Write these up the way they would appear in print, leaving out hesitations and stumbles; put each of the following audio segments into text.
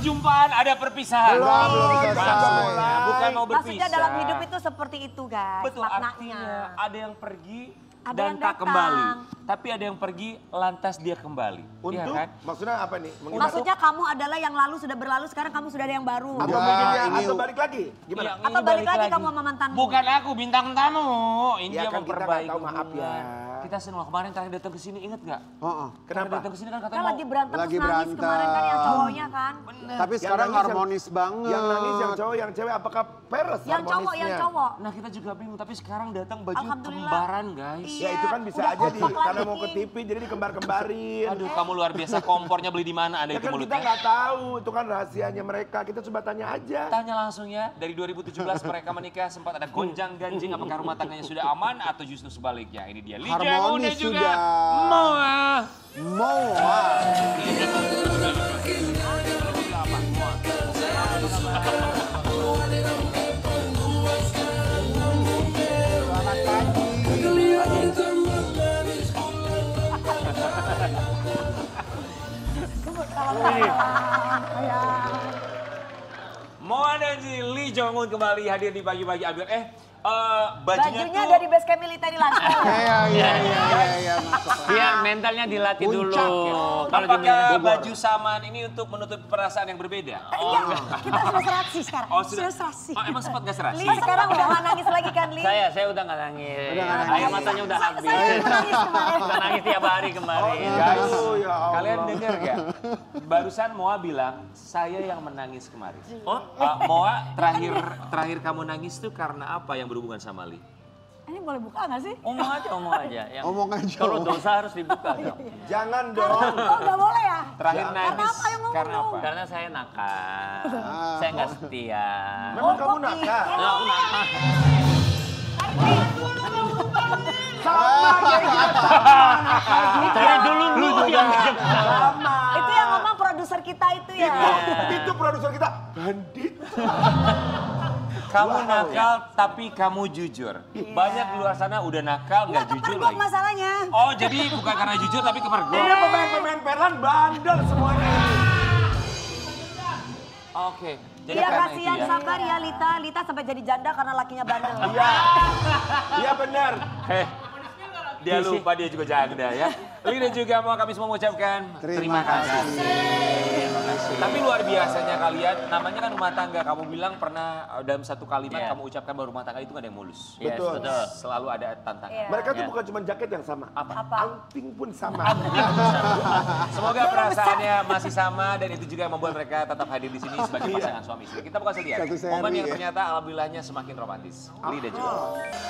perjumpaan, ada perpisahan. Belum selesai. Bukan mau berpisah. Maksudnya dalam hidup itu seperti itu guys, Betul, maknanya. artinya ada yang pergi Ada dan yang tak datang. kembali. Tapi ada yang pergi lantas dia kembali. Untuk Iya kan? maksudnya apa nih? Maksudnya kamu adalah yang lalu sudah berlalu, sekarang kamu sudah ada yang baru. Atau Ya, mungkin ya, ini- atau balik lagi? Gimana? Iya, Atau ini balik lagi kamu sama mantanmu? Bukan aku, bintang tamu. Ini Ya dia kan kita memperbaiki nggak tahu, maaf ya. hubungan. Kita senang kemarin terakhir datang ke sini, inget nggak? Heeh. Kenapa? Datang ke sini kan katanya Kan mau... lagi berantem Lagi terus nangis kemarin kan yang cowoknya kan. Tapi Yang sekarang nangis yang- harmonis banget. Yang nangis yang cowok, yang cewek, apakah peres Yang cowok, yang cowok. Nah kita juga bingung, tapi sekarang datang baju Alhamdulillah. kembaran guys. Iya. Ya itu kan bisa Udah aja di, kompak karena lagi. mau ke TV jadi dikembar-kembarin. Aduh kamu luar biasa, kompornya beli di mana Anda Ya itu kan kita mulutnya? nggak tahu, itu kan rahasianya mereka. Kita coba tanya aja. Tanya langsung ya, dari 2017 mereka menikah sempat ada gonjang-ganjing, apakah rumah tangganya sudah aman atau justru sebaliknya? Ini dia Lee Jang-un dan Harmonis juga sudah. Moa. Moa. Moa dan Lee Jong-un kembali hadir di pagi-pagi Abdul. Bajunya Bajunya tuh dari base camp militer Laskar. Iya, masuk. Biar mentalnya dilatih dulu. Puncak ya. Kalau di apakah baju samaan ini untuk menutupi perasaan yang berbeda? Iya, kita sudah serasi sekarang. Oh, sudah serasi. Oh, emang sempat gak serasi? Lee sekarang udah gak nangis lagi kan Lee? saya udah nggak nangis. Udah nggak nangis. Air matanya udah habis. Saya nangis kemarin. Udah nangis tiap hari kemarin. Guys, ya Allah. kalian dengar gak? Barusan Moa bilang, saya yang menangis kemarin. Oh, Moa, terakhir kamu nangis tuh karena apa yang berhubungan sama Lee? Ini boleh buka gak sih? omong aja. Yang Omong aja. Kalau dosa harus dibuka dong. Jangan dong. Oh gak boleh ya? Terakhir Ya. nangis Karena apa yang ngomong karena dong? apa? Karena saya nakal. Saya nggak setia. Memang kamu kok nakal. Ya, aku nakal. Sama kayak kita. Dari dulu lu yang bikin Sama. Itu yang ngomong produser kita itu ya. Itu produser kita. Bandit. Kamu nakal tapi kamu jujur. Banyak di luar sana udah nakal nggak jujur Kepergok lagi. masalahnya. Oh jadi bukan karena jujur tapi kepergok. Ini pemain-pemain Perlan bandel semuanya ini. Oke. Jadi Iya karena kasihan itu ya. sabar ya Lita. Lita sampai jadi janda karena lakinya bandel. Iya. Iya benar. Heh, dia lupa dia juga janda ya. Lee dan juga mau kami semua mengucapkan Terima kasih. Tapi luar biasanya kalian, namanya kan rumah tangga. Kamu bilang pernah dalam satu kalimat Iya. kamu ucapkan bahwa rumah tangga itu gak ada yang mulus. Yes, Betul. betul. Selalu ada tantangan. Iya. Mereka tuh Ya. bukan cuma jaket yang sama. Apa? Anting pun sama. Semoga perasaannya masih sama dan itu juga yang membuat mereka tetap hadir di sini sebagai pasangan suami istri. Kita bukan lihat Satu seri, momen yang ya. ternyata alhamdulillahnya semakin romantis. Lee dan juga.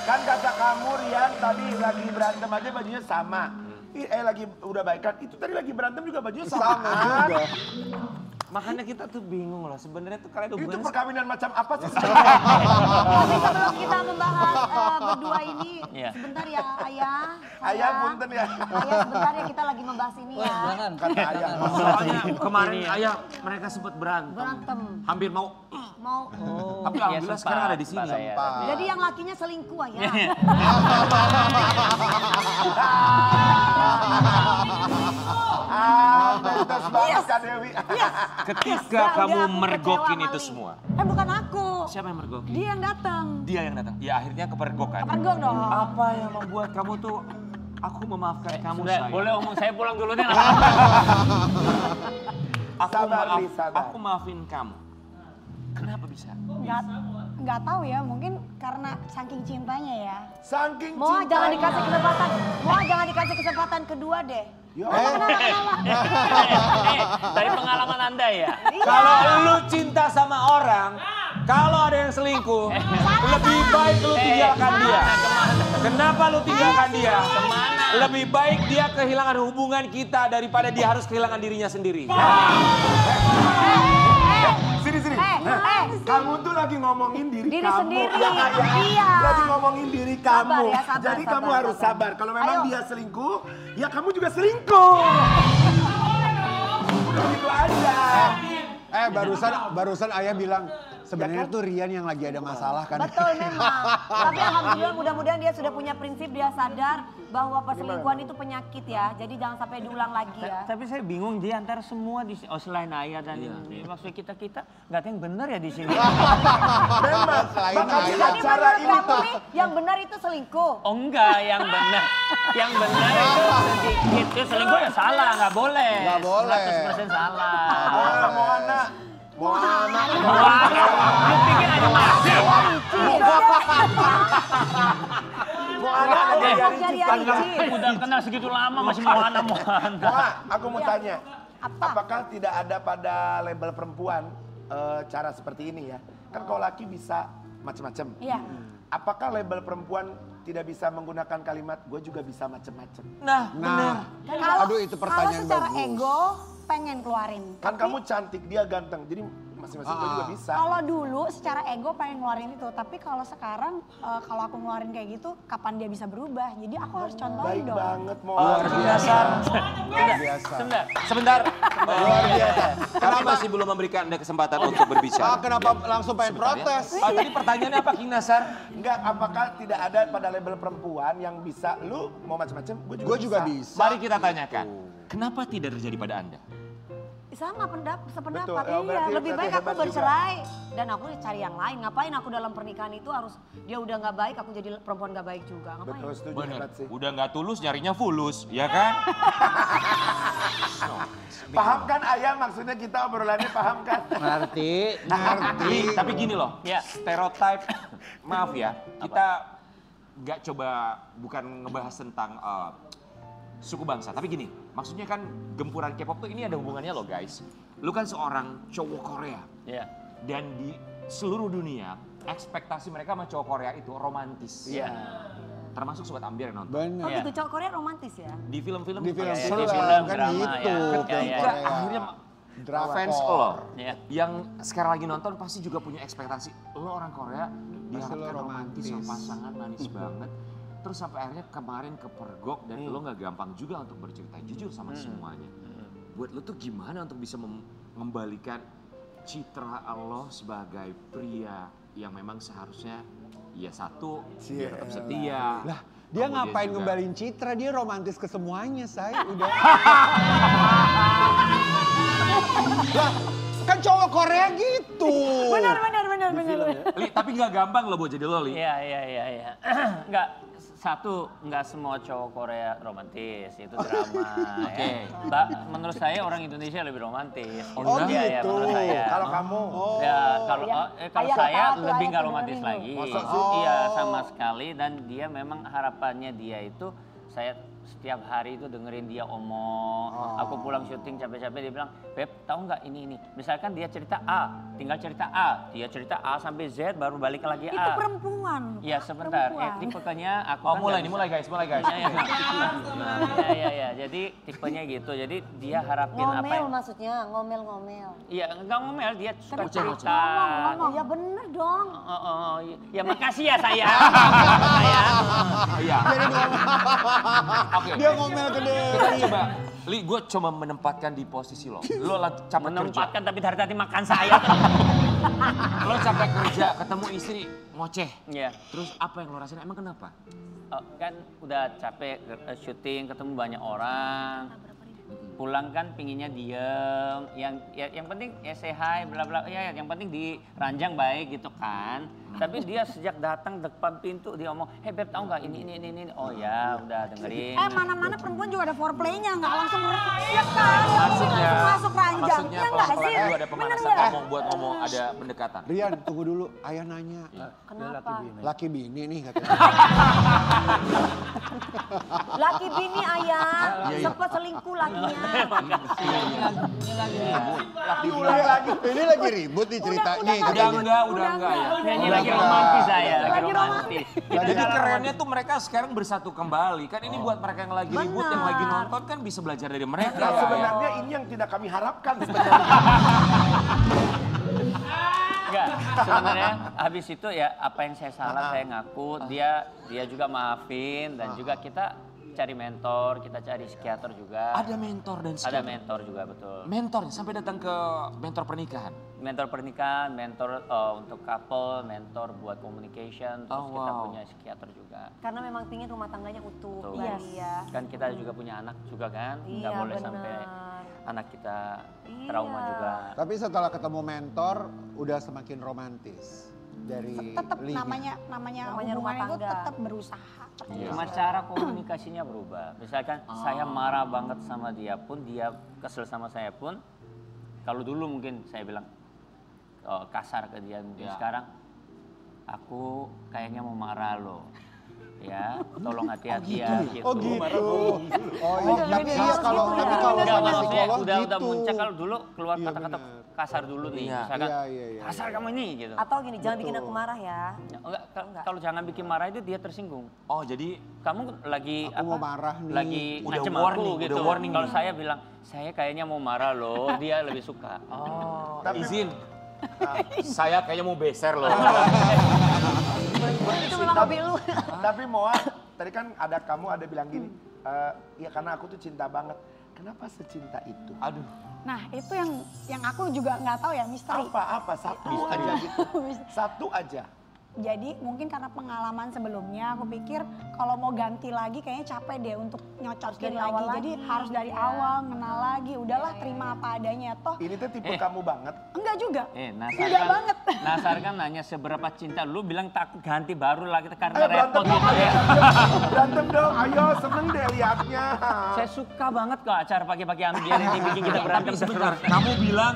Kan kata kamu Rian tadi lagi berantem aja bajunya sama. Lagi udah baikan, itu tadi lagi berantem juga bajunya sama. Sama juga. Makanya kita tuh bingung loh, sebenarnya tuh kalian Itu hubungannya perkawinan macam apa sih? Tapi sebelum kita membahas berdua ini, Iya. sebentar ya Ayah. Ayah punten ya. Ayah sebentar ya kita lagi membahas ini ya. Kata ayah. soalnya kemarin Ini ya. ayah mereka sempat berantem. Berantem. Hampir mau. Mau. Tapi alhamdulillah sekarang ada di sini. Ya. Jadi yang lakinya selingkuh ya. Bentos banget Kak Dewi. Ketika Udah, kamu aku mergokin kecewa itu sama semua. Lee. Bukan aku. Siapa yang mergokin? Dia yang datang. Dia yang datang. Ya akhirnya kepergokan. Kepergok dong. Apa yang membuat kamu tuh aku memaafkan kamu Sudah, sayang. boleh omong saya pulang dulu deh. Sabar, Li, sabar. Aku maafin kamu. Kenapa bisa? Nggak tahu ya, mungkin karena saking cintanya ya. Saking Moa cintanya. jangan dikasih kesempatan. Moa jangan dikasih kesempatan kedua deh. Ya, Dari pengalaman Anda ya. Kalau lu cinta sama orang, kalau ada yang selingkuh, lebih baik lu tinggalkan dia. Kenapa lu tinggalkan dia? Lebih baik dia kehilangan hubungan kita daripada dia harus kehilangan dirinya sendiri. Sini. Kamu tuh lagi ngomongin diri Diri kamu. sendiri. Ya, Kak, ya. Iya. Lagi ngomongin diri kamu. Sabar ya, sabar, Jadi sabar, kamu harus sabar. sabar. Kalau memang Ayo. dia selingkuh, ya kamu juga selingkuh. Udah gitu aja. Barusan ayah bilang Sebenarnya tuh Rian yang lagi ada masalah kan. Betul memang. Tapi alhamdulillah mudah-mudahan dia sudah punya prinsip, dia sadar bahwa perselingkuhan itu penyakit ya. Jadi jangan sampai diulang lagi ya. Tapi saya bingung di antara semua di selain Ayah dan ini. Maksudnya kita nggak ada yang benar ya di sini. Memang. Makanya Jadi acara menurut ini kamu nih yang benar itu selingkuh. Oh enggak, yang benar. Yang benar itu sedikit. Itu selingkuh ya salah, nggak boleh. Nggak boleh. 100% salah. Moana. Lu pikir ada masih? Moana ada Jadi Ricci. Udah kenal segitu lama masih Moana. Aku mau tanya. Apa? Apakah tidak ada pada label perempuan cara seperti ini ya? Kan kalau laki bisa macam-macam. Iya. Apakah label perempuan tidak bisa menggunakan kalimat gue juga bisa macam-macam? Nah, benar. Aduh itu pertanyaan Kalau secara bagus. ego pengen keluarin. Kan kamu cantik, dia ganteng. Jadi masing-masing gue juga bisa. Kalau dulu secara ego pengen ngeluarin itu, tapi kalau sekarang kalau aku ngeluarin kayak gitu, kapan dia bisa berubah? Jadi aku harus contohin Baik dong. banget mau. Luar biasa. Luar biasa. Sebentar. Luar biasa. Kami masih belum memberikan Anda kesempatan untuk berbicara. Kenapa langsung pengen protes? Tadi pertanyaannya apa King Nasar? Enggak, apakah tidak ada pada label perempuan yang bisa lu mau macam-macam, Gue juga bisa. Mari kita tanyakan. Kenapa tidak terjadi pada Anda? Sama sependapat, Betul, iya. berarti Lebih baik aku hebat juga. bercerai dan aku cari yang lain. Ngapain aku dalam pernikahan itu harus dia udah nggak baik, aku jadi perempuan nggak baik juga. Ngapain? Betul, setuju Bener. hebat sih. Udah nggak tulus, nyarinya fulus, ya kan? Paham kan ayah maksudnya kita obrolannya paham kan? Ngerti. Tapi gini loh, Ya. stereotype, maaf ya, kita nggak coba bukan ngebahas tentang suku bangsa, tapi gini, maksudnya kan gempuran K-pop tuh ini ada hubungannya loh guys. Lu kan seorang cowok Korea, Iya. dan di seluruh dunia ekspektasi mereka sama cowok Korea itu romantis. Iya. Termasuk Sobat Ambiar yang nonton. Oh Bener. gitu, cowok Korea romantis ya? Di film-film Di film Iya, film di film, kan drama, gitu. ya. film Iya, Ketika Korea. akhirnya Drakor. fans lo Iya. yang sekarang lagi nonton pasti juga punya ekspektasi. Lo orang Korea diharapkan lo romantis sama romantis. pasangan manis banget. Terus sampai akhirnya kemarin kepergok dan lo nggak gampang juga untuk bercerita jujur sama semuanya. Buat lo tuh gimana untuk bisa mengembalikan citra Allah sebagai pria yang memang seharusnya ya satu tetap setia. Lah, dia Kemudian ngapain juga- ngembalin citra? Dia romantis ke semuanya, saya udah. Lah, kan cowok Korea gitu. Benar. Li, tapi nggak gampang lo buat jadi lo, Li. Iya. Nggak semua cowok Korea romantis, itu drama. Oke. Ya. Menurut saya orang Indonesia lebih romantis. Oh, Iya, gitu. menurut saya. Kalau kamu, Ya, kalau kalau Ayah saya ketawa tuh, lebih ayah nggak tuh romantis dengerin lagi. Masa sih? Iya, sama sekali. Dan dia memang harapannya dia itu saya setiap hari itu dengerin dia omong. Aku pulang syuting capek-capek dia bilang, Beb, tahu nggak ini? Misalkan dia cerita A, tinggal cerita A. Dia cerita A sampai Z baru balik lagi A. Itu perempuan. Iya sebentar, Perempuan. tipenya aku Oh kan mulai nggak nih, bisa. mulai guys. Iya, jadi tipenya gitu. Jadi dia harapin apa Ngomel yang... maksudnya, ngomel-ngomel. Iya, enggak ngomel, dia suka Ngoceh, ngoceh. cerita. Ngomong, ya bener dong. Ya makasih ya sayang. Sayang. Iya. Oke. Dia ngomel ke dia. Kita coba, Li, gue coba menempatkan di posisi lo. Lo lagi capek kerja. Menempatkan tapi dari tadi makan saya. Lo capek kerja, ketemu istri, ngoceh. Iya. Terus apa yang lo rasain? Emang kenapa? Kan udah capek syuting, ketemu banyak orang. Pulang kan pinginnya diem, yang penting ya say hi, bla bla, ya yang penting di ranjang baik gitu kan. Tapi dia sejak datang depan pintu dia ngomong, hey Beb tahu nggak ini, oh ya udah dengerin. Mana-mana perempuan juga ada foreplaynya, nggak langsung ya kan? Maksudnya, Masuk ranjang, maksudnya ya nggak sih? pelan-pelan dulu ada pemanasan Bener nggak? ngomong buat ngomong ada pendekatan. Rian, tunggu dulu. Ayah nanya. Kenapa? Laki bini nih katanya. Laki bini ayah, sempat selingkuh lakinya. dimulai lagi. Ini lagi ribut nih cerita nih. Udah enggak ya. Nyanyi lagi romantis saya, lagi romantis. Jadi kerennya tuh mereka sekarang bersatu kembali. Kan ini buat mereka yang lagi ribut, yang lagi nonton kan bisa belajar dari mereka. Nah, ya. sebenarnya ini yang tidak kami harapkan sebenarnya. Enggak, sebenarnya habis itu ya apa yang saya salah saya ngaku, dia juga maafin dan juga kita cari mentor, kita cari psikiater juga. Ada mentor dan Ada psikiater. mentor juga, betul. Mentor sampai datang ke mentor pernikahan. Mentor pernikahan, mentor untuk couple, mentor buat communication, terus Oh, kita wow. punya psikiater juga. Karena memang pingin rumah tangganya utuh. Betul. Bali ya. Kan kita juga punya anak juga kan, nggak Iya, boleh benar. sampai anak kita Iya. trauma juga. Tapi setelah ketemu mentor, udah semakin romantis. Dari Tetap Lee-nya. namanya Namanya hubungan rumah itu tangga. tetap berusaha. Cuma cara komunikasinya berubah. Misalkan saya marah banget sama dia pun, dia kesel sama saya pun, kalau dulu mungkin saya bilang kasar ke dia, mungkin sekarang aku kayaknya mau marah loh. Ya, tolong hati-hati ya. Gitu. Oh gitu. Oh iya, tapi iya kalau gitu ya. tapi kalau Enggak, sama maksudnya psikolog udah gitu. muncul kalau dulu keluar Iya, kata-kata benar. kasar dulu nih. Iya. Misalkan Iya. kasar kamu ini gitu. Atau gini, jangan bikin aku marah ya. Enggak, kalau jangan bikin marah itu dia tersinggung. Oh jadi Kamu lagi Aku mau marah nih. Lagi Udah ngacem warning, aku gitu. udah warning Kalau nih. saya bilang, saya kayaknya mau marah loh, dia lebih suka. oh Tapi- izin. Saya kayaknya mau beser loh. Itu memang hobi lu. Tapi Moa, tadi kan ada kamu ada bilang gini, ya karena aku tuh cinta banget. Kenapa secinta itu? Aduh. Nah itu yang aku juga nggak tahu ya misteri. Apa satu aja gitu. Satu aja. Jadi mungkin karena pengalaman sebelumnya aku pikir kalau mau ganti lagi kayaknya capek deh untuk nyocokin Dari lagi. awal Jadi lagi, harus dari ya. awal kenal lagi. Udahlah terima apa adanya toh. Ini tuh tipe kamu banget. Enggak juga. Nasar Enggak kan, banget. Nasar kan nanya seberapa cinta. Lu bilang takut ganti baru lagi karena Ayo berantem repot dong, gitu ya. berantem dong. Ayo seneng deh liatnya. Saya suka banget kok acara pagi-pagi ambiar ini bikin kita berantem Tapi sebentar,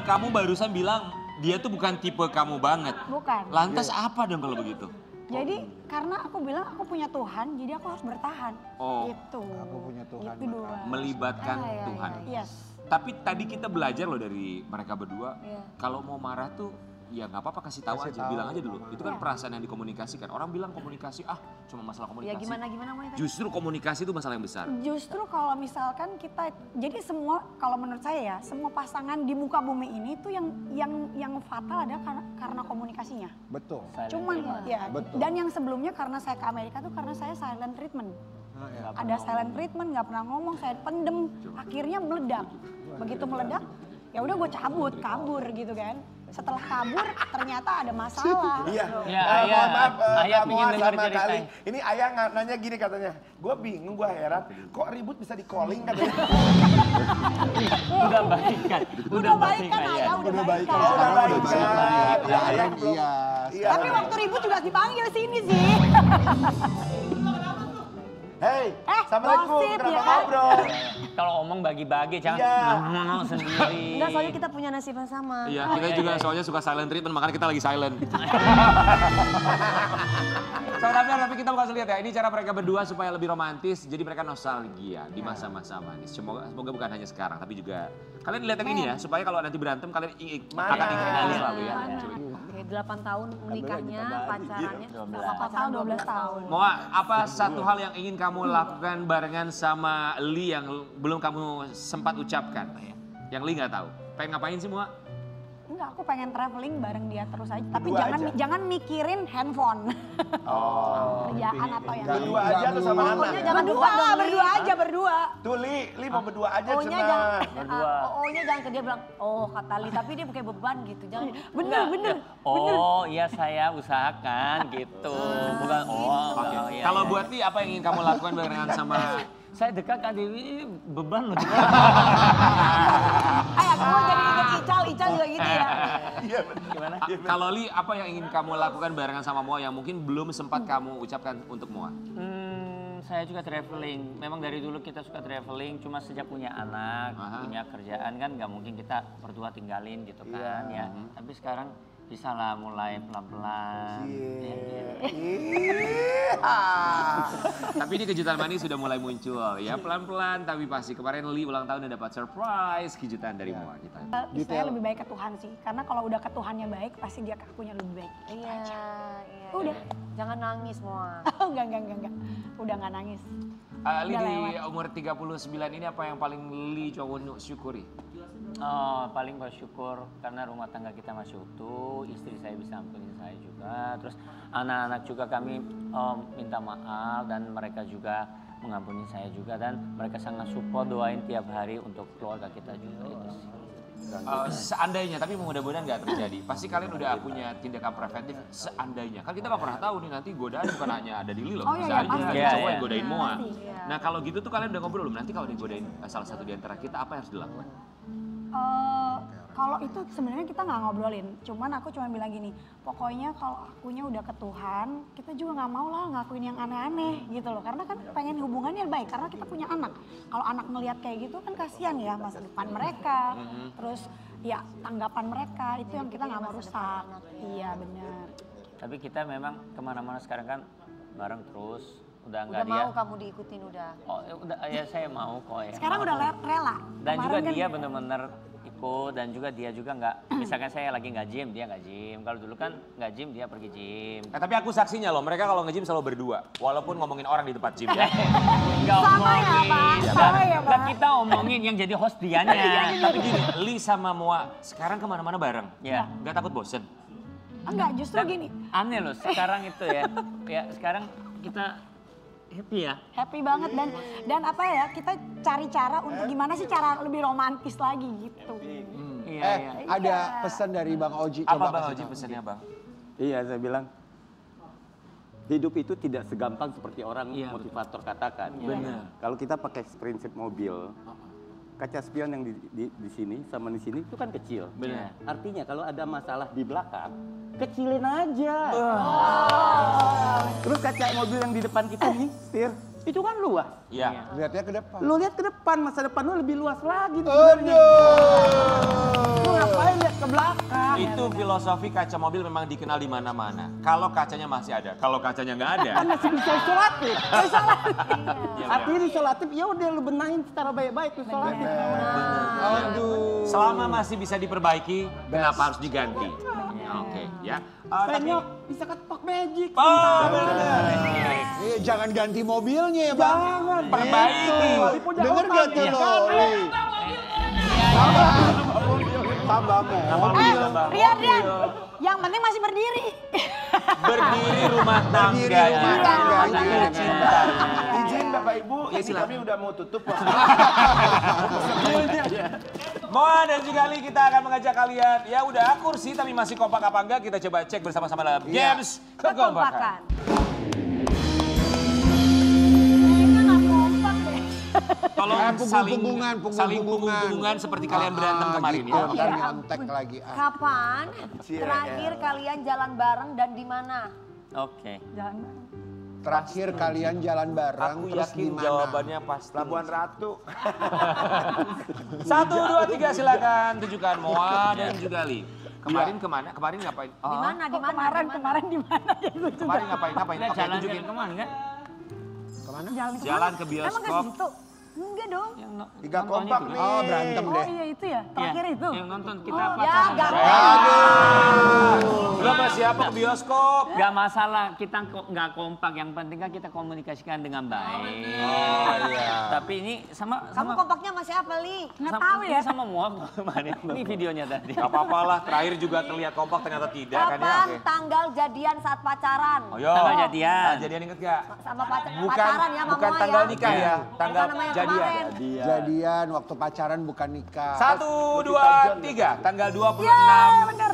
kamu barusan bilang dia tuh bukan tipe kamu banget. Bukan. Lantas apa dong kalau begitu? Jadi karena aku bilang aku punya Tuhan, jadi aku harus bertahan. Oh. Gitu. Aku punya Tuhan, Itu dua. Melibatkan iya, Tuhan. Yes. Tapi tadi kita belajar loh dari mereka berdua, Iya. kalau mau marah tuh ya nggak apa-apa kasih tahu Kasih aja, tahu. bilang aja dulu. Itu kan Iya. perasaan yang dikomunikasikan. Orang bilang komunikasi cuma masalah Ya komunikasi. gimana mau tadi? Justru komunikasi itu masalah yang besar. Justru kalau misalkan kita, jadi semua kalau menurut saya ya, semua pasangan di muka bumi ini tuh yang fatal ada karena komunikasinya. Betul. Cuman ya, Betul. dan yang sebelumnya karena saya ke Amerika tuh karena saya silent treatment. Nah, ya. Ada silent treatment, nggak pernah ngomong, saya pendem, akhirnya meledak. Begitu meledak, ya udah gue kabur gitu kan. Setelah kabur ternyata ada masalah. Iya. Ya, Mohon Ayah. maaf, Ayah Kak pingin Moa dengar sama cerita. Kali. Ini Ayah nanya gini katanya, gue bingung, gue heran, kok ribut bisa di calling katanya. Udah baikan. Udah baikan Ayah, udah baikan. Oh, udah Sekarang baikan. udah baik. Ya, Ayah belum. iya. Iya. Tapi waktu ribut juga dipanggil sini sih. Hei, Assalamualaikum, gosip kenapa ya kan? ngobrol? Kalau omong bagi-bagi, jangan Iya. ngomong sendiri. Enggak, soalnya kita punya nasib yang sama. Iya, kita juga soalnya suka silent treatment, makanya kita lagi silent. Tapi kita bakal lihat ya, ini cara mereka berdua supaya lebih romantis, jadi mereka nostalgia di masa-masa manis. Semoga bukan hanya sekarang, tapi juga kalian lihat yang ini ya, supaya kalau nanti berantem kalian akan ingat kembali selalu ya. Coba. Oke, 8 tahun menikahnya, pacarannya. 12 tahun. Moa, apa satu hal yang ingin kamu lakukan barengan sama Lee yang belum kamu sempat ucapkan? Yang Lee nggak tahu. Pengen ngapain sih Moa? Enggak, aku pengen traveling bareng dia terus aja. Tapi Berdua jangan aja? jangan mikirin handphone. Oh. Kerjaan atau yang Berdua aja tuh sama Pokoknya anak. jangan berdua, beban dong, Li. berdua aja berdua. Tuh Li mau berdua aja O-nya cenah. jangan, Berdua. O-nya jangan ke dia bilang, oh kata Li, tapi dia pakai beban gitu. Jangan. Bener. Oh, iya saya usahakan gitu. Bukan Oke. iya, Kalau iya. buat Lee, apa yang ingin kamu lakukan barengan sama Saya dekat Kak Dewi, beban loh. Ayah, kamu jadi ikut Ical juga gitu ya. Iya bener. Gimana? Kalau Lee, apa yang ingin kamu lakukan barengan sama Moa yang mungkin belum sempat kamu ucapkan untuk Moa? Saya juga traveling. Memang dari dulu kita suka traveling, cuma sejak punya anak, Aha. punya kerjaan kan nggak mungkin kita berdua tinggalin gitu kan ya. Tapi sekarang bisa lah mulai pelan-pelan. Ya, gitu. Tapi ini kejutan manis sudah mulai muncul ya, pelan-pelan tapi pasti. Kemarin Lee ulang tahun dan dapat surprise kejutan dari Moa kita. Saya lebih baik ke Tuhan sih. Karena kalau udah ke Tuhannya baik, pasti dia ke akunya lebih baik. Iya. Udah. Jangan nangis semua. Oh, enggak. Udah nggak nangis. Lee Udah di lewat. umur 39 ini apa yang paling Lee coba syukuri? Oh, paling bersyukur karena rumah tangga kita masih utuh, istri saya bisa ampunin saya juga, terus anak-anak juga kami minta maaf dan mereka juga mengampuni saya juga dan mereka sangat support, doain tiap hari untuk keluarga kita juga itu sih. Seandainya, tapi mudah-mudahan nggak terjadi. Pasti kalian udah punya tindakan preventif seandainya. Kan kita nggak pernah tahu nih nanti godaan bukan hanya ada di Lilo. Oh, Bisa iya, aja pasti. ada Iya, cowok iya. yang godain Moa. Pasti, iya. Nah kalau gitu tuh kalian udah ngobrol belum? Nanti kalau digodain salah satu di antara kita, apa yang harus dilakukan? Kalau itu sebenarnya kita nggak ngobrolin, cuman aku cuma bilang gini, pokoknya kalau akunya udah ke Tuhan, kita juga nggak mau lah ngakuin yang aneh-aneh gitu loh, karena kan pengen hubungannya baik, karena kita punya anak. Kalau anak melihat kayak gitu kan kasihan ya masa depan mereka, terus ya tanggapan mereka itu yang kita nggak mau rusak. Iya benar. Tapi kita memang kemana-mana sekarang kan bareng terus, udah Udah nggak dia. mau kamu diikutin udah. Oh udah ya saya mau kok ya. Sekarang udah rela. Dan juga Kemarin kan dia bener-bener ikut dan juga dia juga nggak, misalkan saya lagi nggak gym, dia nggak gym. Kalau dulu kan nggak gym, dia pergi gym. Tapi aku saksinya loh, mereka kalau nge-gym selalu berdua. Walaupun ngomongin orang di tempat gym ya. Nggak Sama ya, omongin. Pak. Dan- Sama ya, dan Pak. kita omongin yang jadi host dianya. Tapi gini, Li sama Moa sekarang kemana-mana bareng. Ya. Nggak takut bosen? enggak, justru Dan gini, aneh loh sekarang itu ya. Ya sekarang kita happy ya. happy banget dan apa ya, kita cari cara untuk gimana sih cara lebih romantis lagi gitu. Iya, iya. Ada pesan dari Bang Oji. Apa coba Bang kasih Oji tahu. pesannya Bang? Iya, saya bilang hidup itu tidak segampang seperti orang Iya, motivator katakan. Benar. Kalau kita pakai prinsip mobil, kaca spion yang di sini sama di sini itu kan kecil. Benar. Artinya kalau ada masalah di belakang, kecilin aja. Terus kaca mobil yang di depan kita nih, setir, itu kan luas. Iya. Lihatnya ke depan. Lu lihat ke depan, masa depan lu lebih luas lagi Aduh. sebenarnya. Lu ngapain lihat ke belakang? Itu filosofi kaca mobil memang dikenal di mana-mana. Kalau kacanya masih ada, kalau kacanya nggak ada. Kan masih bisa isolatif. Iya, Artinya isolatif, ya udah lu benahin secara baik-baik isolatif. Aduh. Selama masih bisa diperbaiki, kenapa harus diganti? Oke, ya. Tapi Penyok, bisa ketok magic. oh, benar. Jangan ganti mobilnya ya Bang. Jangan. Perbaiki. Dengar gak tuh lo? Tambah mobil. Rian, yang penting masih berdiri. Berdiri rumah tangga. Berdiri rumah tangga. Tangga cinta. Izin Bapak Ibu, ini kami udah mau tutup. Moa dan juga Ali, kita akan mengajak kalian. Ya udah kursi tapi masih kompak apa enggak, kita coba cek bersama-sama dalam Iya. games kekompakan. Kayaknya nggak kompak deh. Tolong saling punggung-punggungan, punggung-punggungan seperti kalian berantem kemarin gitu. ya. Ntar nyontek lagi. Kapan Cie, terakhir kalian jalan bareng dan di mana? Oke. Jangan. Terakhir kalian jalan bareng Aku terus yakin di mana? jawabannya pasti. Labuan Ratu. 1, 2, 3 silakan tunjukkan Moa dan juga Ali. Kemarin kemana? Kemarin ngapain? Di mana? Di mana? Kemarin di mana ya gue juga. Kemarin ngapain? Kita Oke, jalan tunjukin. kemana kan? Kemana? Jalan ke Emang bioskop. ke situ? Enggak dong. Yang Tiga nontonnya kompak itu. nih. Oh berantem Oh deh. iya itu ya, terakhir Iya, itu. Yang nonton kita Oh, pacaran. ya, gak- Belum sama siapa ke bioskop? Gak masalah, kita nggak kompak. Yang penting kan kita komunikasikan dengan baik. Oh iya. Tapi ini sama Kamu sama kompaknya masih apa, Li? Nggak tahu ya. ini sama Moa kemarin. Ini videonya tadi. Gak apa-apa lah, terakhir juga terlihat kompak ternyata tidak kan ya. Kapan Oke. tanggal jadian saat pacaran? Oh yo. Tanggal jadian. Nah, jadian inget gak? Sama Bukan, pacaran ya, Mama bukan ya? tanggal nikah ya, tanggal Bukan sama yang jadian. kemarin. Jadian waktu pacaran bukan nikah. 1, 2, 3, tanggal 26. Ya bener.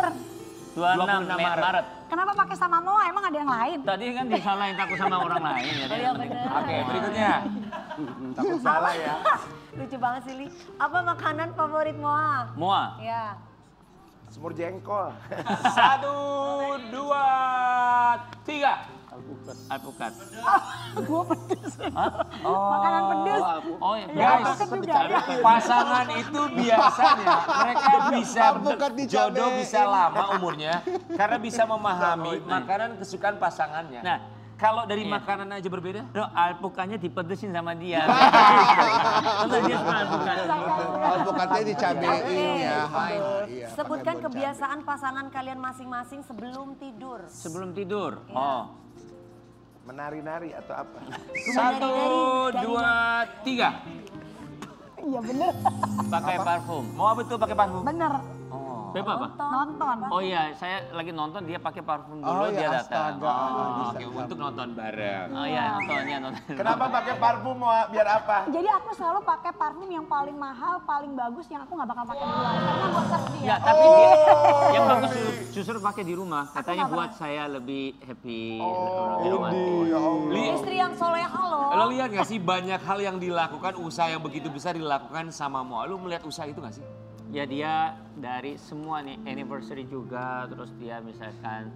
26 Maret. Kenapa pakai sama Moa? Emang ada yang lain? Tadi kan disalahin takut sama orang lain. Jadi Iya bener. Oke, berikutnya. Takut salah ya. Lucu banget sih, Li. Apa makanan favorit Moa? Moa. Ya. Semur jengkol. 1, 2, 3. Alpukat. Gue pedes. Oh. Makanan pedes. Oh, ya. Guys, Alpukat juga ada. pasangan itu biasanya mereka bisa Alpukat jodoh dicabein. bisa lama umurnya karena bisa memahami makanan kesukaan pasangannya. Nah, kalau dari iya. makanan aja berbeda, Loh, alpukatnya dipedesin sama dia. Karena dia suka alpukat. Alpukatnya dicabein ya. Iya, Sebutkan pakai kebiasaan pasangan kalian masing-masing sebelum tidur. Sebelum tidur. Oh. Menari-nari atau apa? 1, 2, 3. Iya bener. Pakai parfum. Mau betul pakai parfum? Bener. Oh. Beb apa? Nonton. Oh iya, saya lagi nonton dia pakai parfum dulu Oh dia ya datang. astaga. Oke, untuk nonton bareng. Oh iya, nontonnya nonton. Kenapa pakai parfum Moa? Biar apa? Jadi aku selalu pakai parfum yang paling mahal, paling bagus yang aku nggak bakal pakai di luar. Karena buat dia. Ya, tapi dia yang bagus justru pakai di rumah. Katanya buat saya lebih happy, lebih romantis. Istri yang soleha loh. Lo lihat gak sih banyak hal yang dilakukan, usaha yang begitu besar dilakukan sama Moa. Lo melihat usaha itu gak sih? Ya dia dari semua nih anniversary juga, terus dia misalkan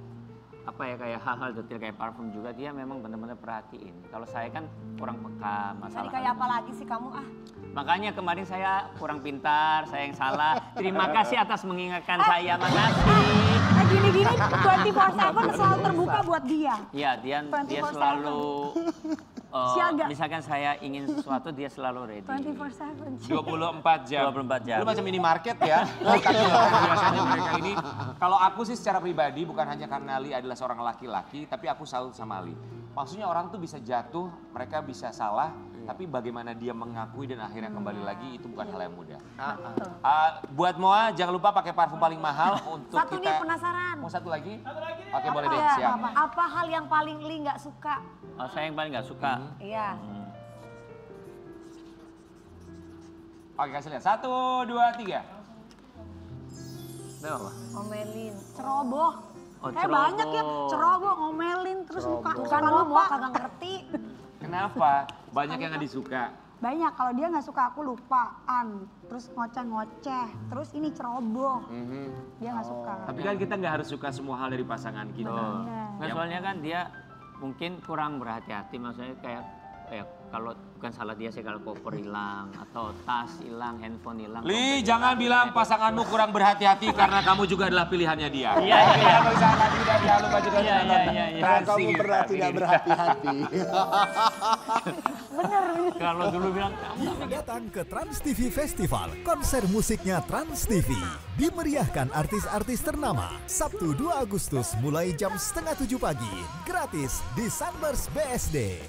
apa ya kayak hal-hal detail kayak parfum juga dia memang benar-benar perhatiin. Kalau saya kan kurang peka masalah. Jadi kayak apa lagi sih kamu ah? Makanya kemarin saya kurang pintar, saya yang salah. Terima kasih atas mengingatkan saya, makasih. Nah gini-gini 24/7 selalu terbuka buat dia. Iya, dia 24/7. selalu Siaga. misalkan saya ingin sesuatu dia selalu ready. 24/7. 24 jam. 24 jam. Lu macam minimarket ya. Biasanya mereka ini, kalau aku sih secara pribadi bukan hanya karena Ali adalah seorang laki-laki, tapi aku salut sama Ali. Maksudnya orang tuh bisa jatuh, mereka bisa salah, tapi bagaimana dia mengakui dan akhirnya kembali lagi itu bukan hal yang mudah. Buat Moa jangan lupa pakai parfum paling mahal untuk Satu kita. nih penasaran. Mau satu lagi? Oke boleh deh, Apa? siap. Apa hal yang paling Li nggak suka? Oh, saya yang paling nggak suka. Iya. Oke kasih lihat, 1, 2, 3. Itu apa? Omelin. Ceroboh. Oh, Banyak ya, ceroboh. ceroboh, ngomelin, terus lupa. Bukan lo kagak ngerti. Kenapa? Banyak yang nggak disuka. Banyak, kalau dia nggak suka aku lupaan, terus ngoceh-ngoceh, terus ini ceroboh. Dia nggak suka. Tapi kan kita nggak harus suka semua hal dari pasangan kita. Nggak, soalnya kan dia mungkin kurang berhati-hati, maksudnya kayak kalau bukan salah dia sih kalau koper hilang atau tas hilang, handphone hilang. Li, jangan bilang pasanganmu kurang berhati-hati karena kamu juga adalah pilihannya dia. Iya, iya. Bersama tidak jangan lupa juga Iya, nonton iya, iya. Kalau Trans kamu TV. pernah tidak berhati-hati. Kalau dulu bilang Datang ke Trans TV Festival, konser musiknya Trans TV. Dimeriahkan artis-artis ternama. Sabtu 2 Agustus mulai jam 6:30 pagi. Gratis di Sunburst BSD.